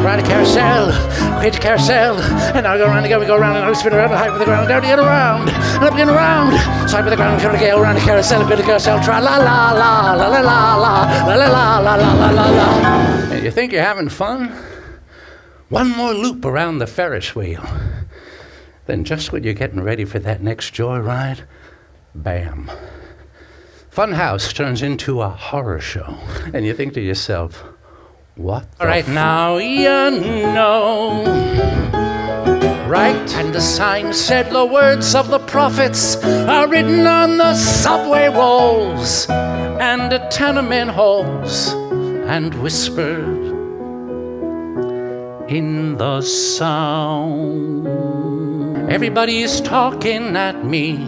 ride a carousel, create a carousel, and I go around again, we go around, and I spin around, high with the ground, down again around, and up again around, side with the ground, feel the gale, around the carousel, build a carousel, try la la la la la la la la la la la la la la. And you think you're having fun? One more loop around the Ferris wheel. Then just when you're getting ready for that next joyride, bam. Funhouse turns into a horror show. And you think to yourself, what? All right, now you know. Right? And the sign said the words of the prophets are written on the subway rolls and the tenement halls and whispered in the sound. Everybody is talking at me.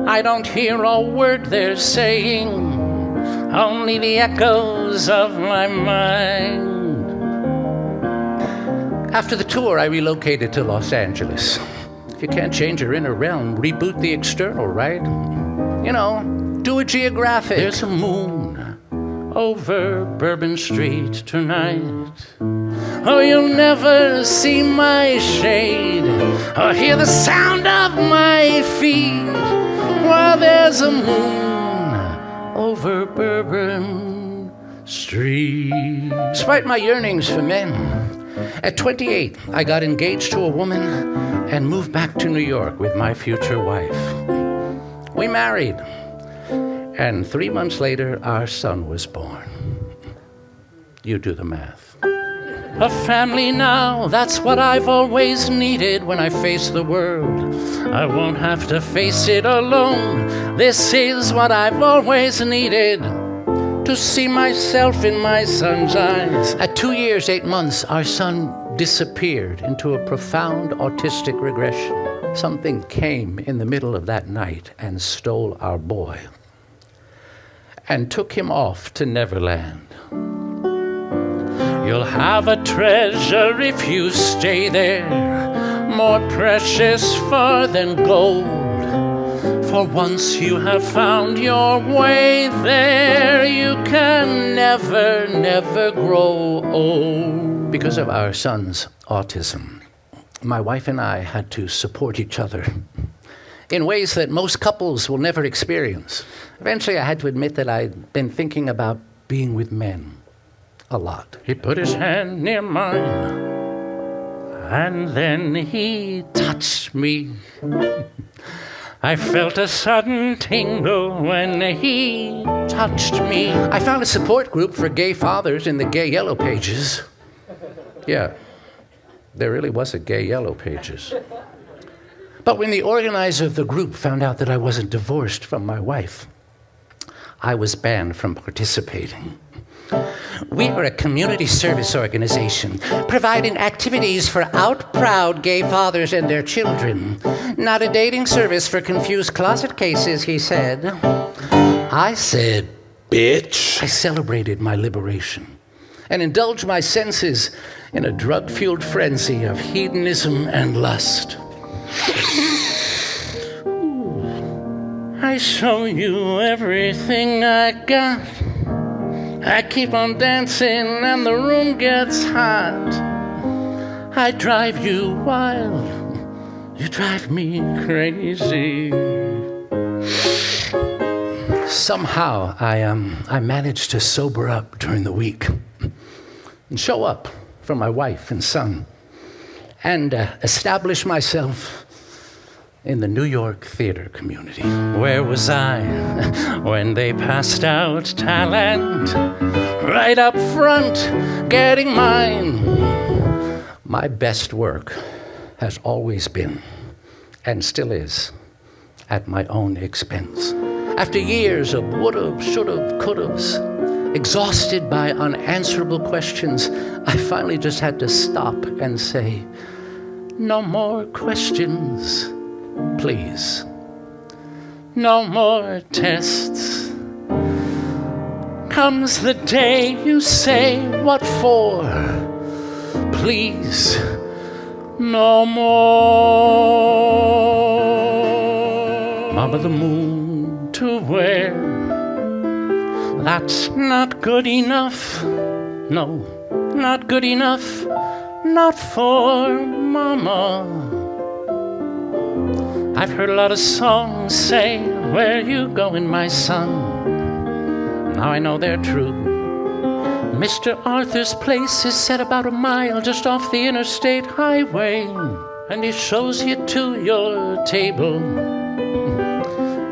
I don't hear a word they're saying, only the echoes of my mind. After the tour, I relocated to Los Angeles. If you can't change your inner realm, reboot the external, right? You know, do a geographic. There's a moon over Bourbon Street tonight. Oh, you'll never see my shade or hear the sound of my feet while there's a moon over Bourbon Street. Despite my yearnings for men, at 28, I got engaged to a woman and moved back to New York with my future wife. We married, and 3 months later, our son was born. You do the math. A family now, that's what I've always needed when I face the world. I won't have to face it alone. This is what I've always needed, to see myself in my son's eyes. At 2 years, 8 months, our son disappeared into a profound autistic regression. Something came in the middle of that night and stole our boy and took him off to Neverland. You'll have a treasure if you stay there, more precious far than gold. For once you have found your way there, you can never, never grow old. Because of our son's autism, my wife and I had to support each other in ways that most couples will never experience. Eventually, I had to admit that I'd been thinking about being with men a lot. He put his hand near mine, and then he touched me. I felt a sudden tingle when he touched me. I found a support group for gay fathers in the Gay Yellow Pages. Yeah, there really was a Gay Yellow Pages. But when the organizer of the group found out that I wasn't divorced from my wife, I was banned from participating. We are a community service organization providing activities for out-proud gay fathers and their children. Not a dating service for confused closet cases, he said. I said, bitch. I celebrated my liberation and indulged my senses in a drug-fueled frenzy of hedonism and lust. I show you everything I got. I keep on dancing and the room gets hot. I drive you wild, you drive me crazy. Somehow I managed to sober up during the week and show up for my wife and son and establish myself in the New York theater community. Where was I when they passed out talent? Right up front, getting mine. My best work has always been, and still is, at my own expense. After years of would've, should've, could'ves, exhausted by unanswerable questions, I finally just had to stop and say, no more questions. Please. No more tests. Comes the day you say, what for? Please, no more. Mama the moon to wear. That's not good enough. No, not good enough. not for mama. I've heard a lot of songs say, where you going, my son? Now I know they're true. Mr. Arthur's place is set about a mile just off the interstate highway, and he shows you to your table.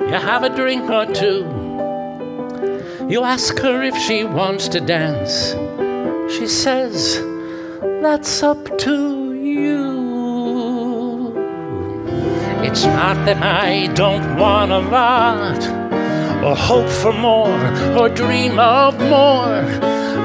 You have a drink or two. You ask her if she wants to dance. She says, that's up to you. It's not that I don't want a lot, or hope for more, or dream of more,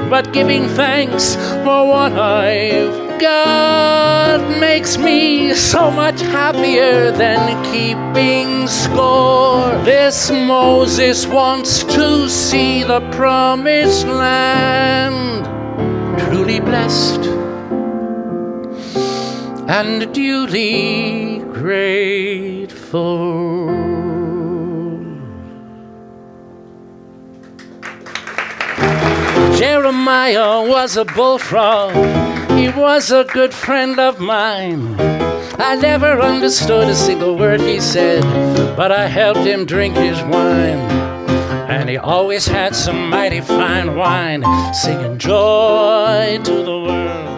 but giving thanks for what I've got makes me so much happier than keeping score. This Moses wants to see the promised land, truly blessed and duly grateful. Jeremiah was a bullfrog. He was a good friend of mine. I never understood a single word he said, but I helped him drink his wine. And he always had some mighty fine wine, singing joy to the world.